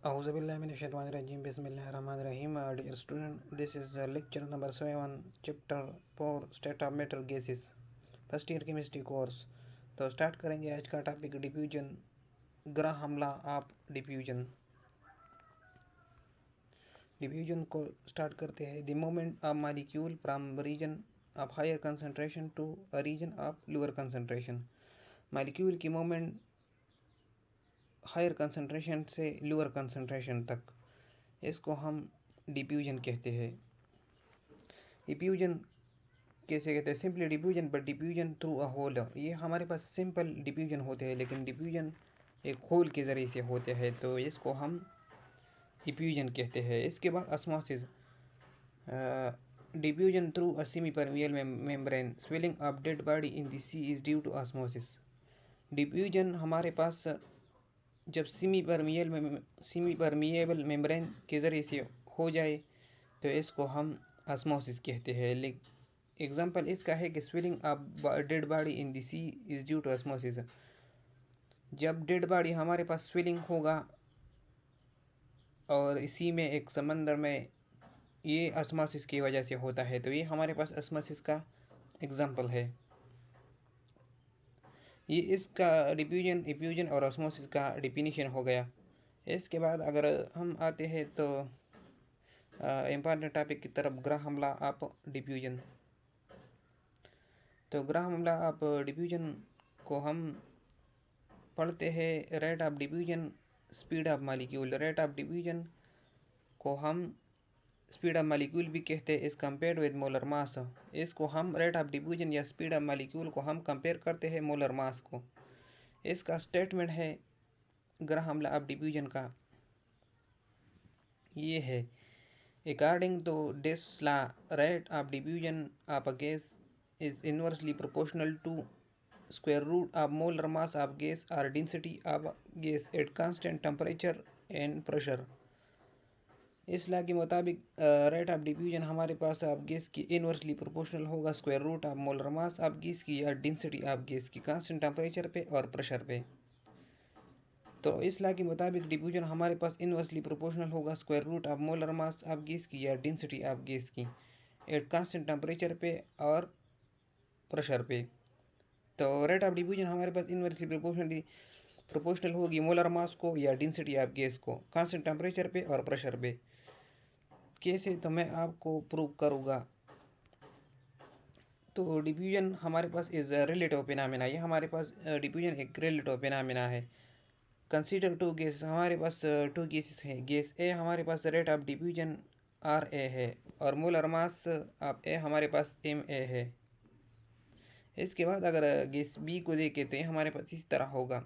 Auzubillahiminash-shaytanir-rajim. Bismillahir-rahmanir-rahim. Dear student, this is lecture number 7, chapter 4, state of matter gases, first year chemistry course. तो start करेंगे आज का topic diffusion, Graham law of diffusion. Diffusion को start करते हैं। The movement of molecule from region of higher concentration to a region of lower concentration. Molecule की movement higher concentration से lower concentration तक, इसको हम डिफ्यूजन कहते हैं। डिफ्यूजन कैसे कहते हैं? Simply diffusion, but diffusion through a hole. ये हमारे पास सिंपल डिफ्यूजन होते हैं, लेकिन डिफ्यूजन एक होल के ज़रिए से होते हैं, तो इसको हम डिफ्यूजन कहते हैं। इसके बाद osmosis, diffusion through a semi permeable membrane, swelling of dead body in the sea is due to osmosis. Diffusion हमारे पास जब सेमी परमिएबल मेम्ब्रेन के ज़रिए से हो जाए तो इसको हम ऑस्मोसिस कहते हैं। एग्जाम्पल इसका है कि swelling of dead body in the sea is due to osmosis. जब डेड बॉडी हमारे पास स्वेलिंग होगा और इसी में एक समंदर में, ये ऑस्मोसिस की वजह से होता है, तो ये हमारे पास ऑस्मोसिस का एग्जाम्पल है। ये इसका डिफ्यूजन और ऑस्मोसिस का डिफिनीशन हो गया। इसके बाद अगर हम आते हैं तो इम्पॉर्टेंट टॉपिक की तरफ, ग्राहम लॉ ऑफ डिफ्यूजन। तो ग्राहम लॉ ऑफ डिफ्यूजन को हम पढ़ते हैं। Rate of diffusion, speed of molecule. Rate of diffusion को हम स्पीड ऑफ मॉलिक्यूल भी कहते हैं, इस कंपेयर्ड विद मोलर मास। इसको हम रेट ऑफ डिफ्यूजन या स्पीड ऑफ मॉलिक्यूल को हम कंपेयर करते हैं मोलर मास को। इसका स्टेटमेंट है ग्राहम लॉ ऑफ डिफ्यूजन का, ये है: according to this law, rate of diffusion of a gas is inversely proportional to square root of molar mass of gas or density of gas at constant temperature and pressure। इस law के मुताबिक rate of diffusion हमारे पास of gas की inversely proportional होगा square root of molar mass of gas की या density of gas की कांस्टेंट टेम्परेचर पे और प्रेशर पे। तो इस लॉ के मुताबिक डिफ्यूजन हमारे पास इनवर्सली प्रोपोर्शनल होगा square root of molar mass of gas की या डेंसिटी ऑफ गैस की एट कांस्टेंट टेम्परेचर पे और प्रेशर पे। तो रेट ऑफ डिफ्यूजन हमारे पास इनवर्सली प्रोपोर्शनल होगी मोलर मास को या डेंसिटी ऑफ गैस को कांस्टेंट टेम्परेचर पे और प्रेशर पे। कैसे? तो मैं आपको प्रूव करूँगा। तो डिफ्यूजन हमारे पास इज रिलेटिव फिनोमेना। ये हमारे पास डिफ्यूजन एक रिलेटिव फिनोमेना है। कंसीडर टू गैसेस, हमारे पास टू गैसेस हैं। गैस ए हमारे पास rate of diffusion R A है और मोलर मास ऑफ ए हमारे पास एम ए है। इसके बाद अगर गैस बी को देखें तो ये हमारे पास इस तरह होगा।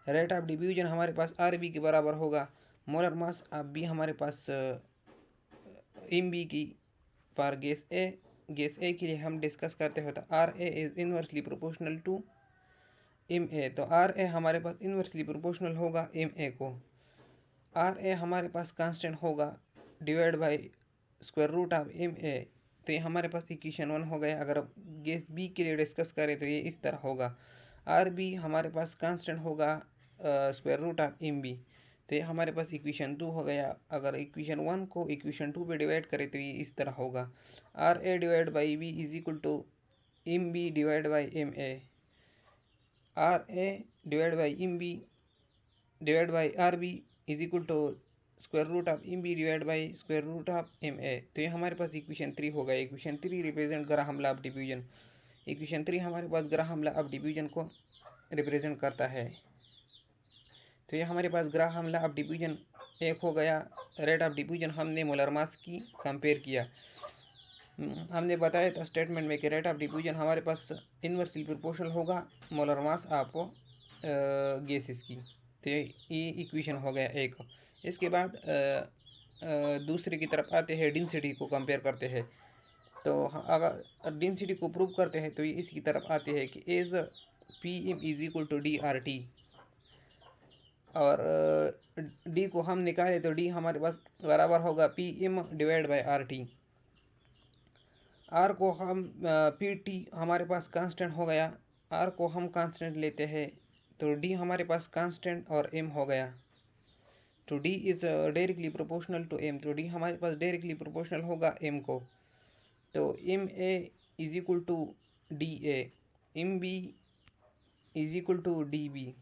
रेट ऑफ डिफ्यूजन हमारे पास आर बी के बराबर होगा। मोलर मास ऑफ बी हमारे पास एम बी की पर गैस ए के लिए हम डिस्कस करते होता R A is inversely proportional to M A. तो आर ए हमारे पास इनवर्सली प्रोपोर्शनल होगा एम ए को। आर ए हमारे पास कांस्टेंट होगा divide by square root of M A. तो ये हमारे पास इक्वेशन 1 हो गया। अगर गैस बी के लिए डिस्कस करें तो ये इस तरह होगा। आर बी हमारे पास कांस्टेंट होगा square root of M B, तो ये हमारे पास इक्वेशन 2 हो गया। अगर इक्वेशन 1 को इक्वेशन 2 पे डिवाइड करें तो ये इस तरह होगा। R A divide by B is equal to M B divide by M A. R A divide by M B divide by R B is equal to square root of M B divide by square root of M A. तो ये हमारे पास equation 3 होगा। Equation 3 represent Graham law of diffusion. Equation 3 हमारे पास Graham law of diffusion को represent करता है। तो ये हमारे पास ग्राहम लॉ ऑफ डिफ्यूजन एक हो गया। रेट ऑफ डिफ्यूजन हमने मोलर मास की कंपेयर किया। हमने बताया था स्टेटमेंट में कि रेट ऑफ डिफ्यूजन हमारे पास इनवर्सली प्रोपोर्शनल होगा मोलर मास ऑफ गैसेस की। तो ये इक्वेशन हो गया एक। इसके बाद दूसरे की तरफ आते हैं, डेंसिटी को कंपेयर करते हैं। तो अगर डेंसिटी को प्रूव करते हैं तो ये इसकी तरफ आते हैं कि as P M is equal to D R T, और डी को हम निकालें तो डी हमारे पास बराबर होगा P M divide by R T. R को हम पी टी हमारे पास कांस्टेंट हो गया। आर को हम कांस्टेंट लेते हैं तो डी हमारे पास कांस्टेंट और एम हो गया। तो D is directly proportional to M, तो डी हमारे पास डायरेक्टली प्रोपोर्शनल होगा एम को। तो M A is equal to D A, M B is equal to D B.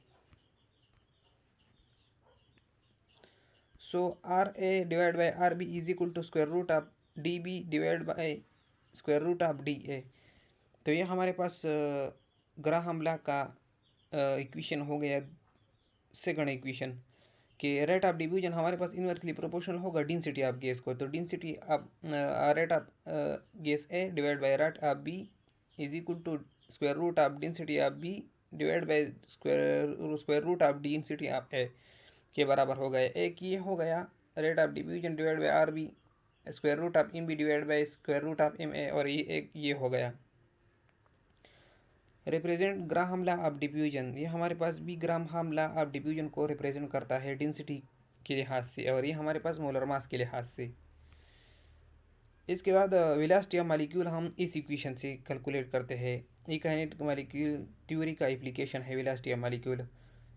So R A divide by R B is equal to square root of D B divide by square root of D A. तो ये हमारे पास Graham ला का equation हो गया, second equation कि rate of diffusion हमारे पास इन्वर्सली प्रोपोर्शनल होगा डेंसिटी ऑफ गैस को। तो density of rate of gas A divide by rate of B is equal to square root of density of B divide by square root of density of A के बराबर हो गया। एक ये हो गया rate of diffusion divide by R B square root of M B divide by square root of M A, और ये एक ये हो गया represent Graham law of diffusion. ये हमारे पास भी ग्राहम लॉ ऑफ डिफ्यूजन को रिप्रेजेंट करता है डेंसिटी के लिहाज से, और ये हमारे पास मोलर मास के लिहाज से। इसके बाद वेलोसिटी ऑफ मॉलिक्यूल हम इस इक्वेशन से कैलकुलेट करते हैं। ये काइनेटिक मॉलिक्यूल थ्योरी का एप्लीकेशन है वेलोसिटी ऑफ मॉलिक्यूल।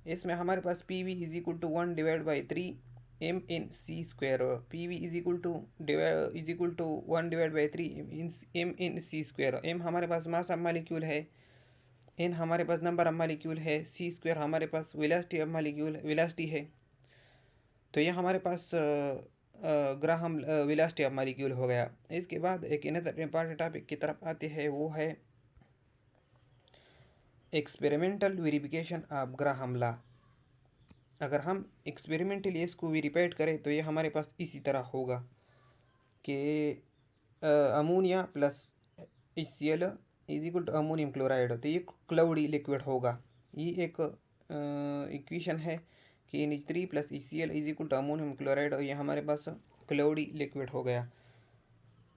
इसमें हमारे पास P V is equal to 1 divide by 3 M N C square. P V is equal to 1 divide by 3 M N C square. M हमारे पास मास ऑफ मॉलिक्यूल है, N हमारे पास number of molecule है, C square हमारे पास velocity of molecule velocity है। तो ये हमारे पास ग्राहम वेलोसिटी ऑफ मॉलिक्यूल हो गया। इसके बाद एक इम्पॉर्टेंट टॉपिक की तरफ आते हैं, वो है experimental verification of Graham law. अगर हम एक्सपेरिमेंटली इसको वेरीफाइड करें तो ये हमारे पास इसी तरह होगा कि ammonia plus HCl is equal to ammonium chloride. तो ये क्लाउडी लिक्विड होगा। ये एक इक्वेशन है कि NH3 plus HCl is equal to ammonium chloride, और ये हमारे पास क्लाउडी लिक्विड हो गया।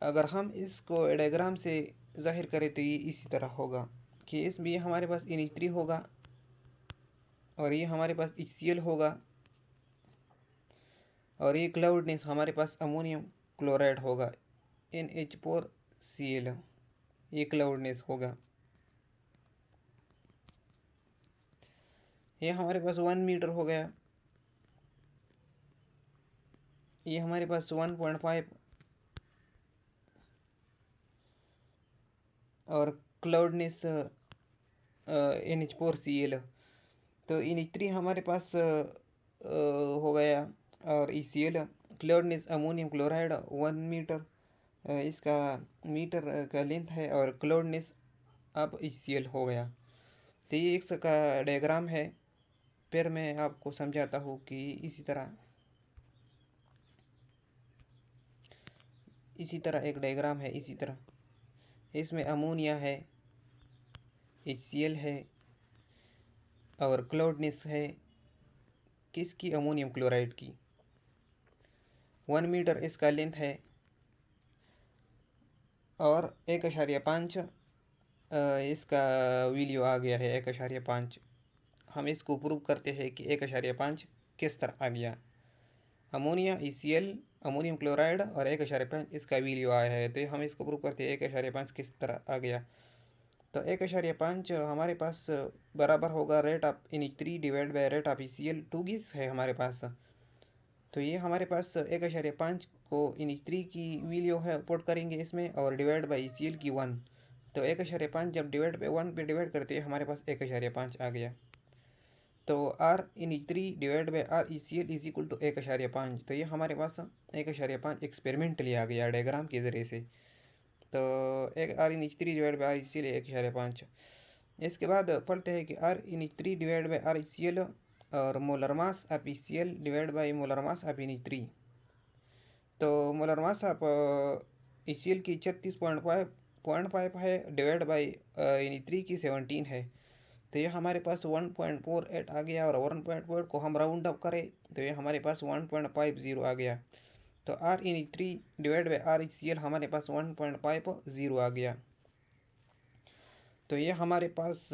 अगर हम इसको डायग्राम से जाहिर करें तो ये इसी तरह होगा कि इसमें हमारे पास NH3 होगा और ये हमारे पास HCl होगा, और ये क्लाउडनेस हमारे पास अमोनियम क्लोराइड होगा NH4Cl, ये क्लाउडनेस होगा। ये हमारे पास 1 मीटर हो गया, ये हमारे पास 1.5 और क्लाउडनेस NH4Cl। तो NH3 हमारे पास हो गया, और HCl cloudiness ammonium chloride 1 metre, इसका मीटर का लेंथ है, और क्लाउडनेस अब HCl हो गया। तो ये एक का डायग्राम है। फिर मैं आपको समझाता हूँ कि इसी तरह एक डायग्राम है। इसी तरह इसमें अमोनिया है, HCl है, और क्लाउडनेस है किसकी, अमोनियम क्लोराइड की। 1 मीटर इसका लेंथ है, और 1.5 इसका वैल्यू आ गया है 1.5। हम इसको प्रूव करते हैं कि 1.5 किस तरह आ गया। अमोनिया HCl अमोनियम क्लोराइड और 1.5 इसका वैल्यू आया है, तो हम इसको प्रूव करते हैं 1.5 किस तरह आ गया। तो 1.5 हमारे पास बराबर होगा rate of NH3 divide by rate of HCl। 2 gas है हमारे पास, तो ये हमारे पास 1.5 को NH3 की वैल्यू है पुट करेंगे इसमें, और डिवाइड बाई HCl की 1। तो 1.5 जब डिवाइड बाई 1 पे डिवाइड करते हैं हमारे पास 1.5 आ गया। तो R NH3 divide by RECl is equal to 1.5। तो ये हमारे पास 1.5 एक्सपेरिमेंटली आ गया डायग्राम के ज़रिए से। तो एक RNH3 डिवाइड बाई RECl 1.5। इसके बाद पढ़ते हैं कि RNH3 डिवाइड बाई RECl और molar mass of HCl divide by molar mass of NH3। तो मोलर मास ऑफ HCl की 36.5 है, डिवाइड बाई NH3 की 17 है। तो ये हमारे पास 1.48 आ गया, और 1.48 को हम राउंड अप करें तो ये हमारे पास 1.50 आ गया। तो RNH3 डिवाइड बाई RHCl हमारे पास 1.50 आ गया। तो ये हमारे पास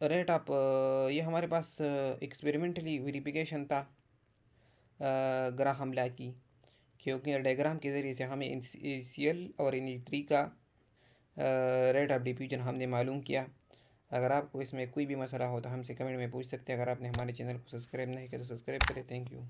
रेट ऑफ ये हमारे पास एक्सपेरिमेंटली वेरिफिकेशन था ग्राहम लॉ की, क्योंकि डायग्राम के ज़रिए से हमें HCl और NH3 का रेट ऑफ डिफ्यूजन हमने मालूम किया। अगर आपको इसमें कोई भी मसला हो तो हमसे कमेंट में पूछ सकते हैं। अगर आपने हमारे चैनल को सब्सक्राइब नहीं किया तो सब्सक्राइब करें। Thank you.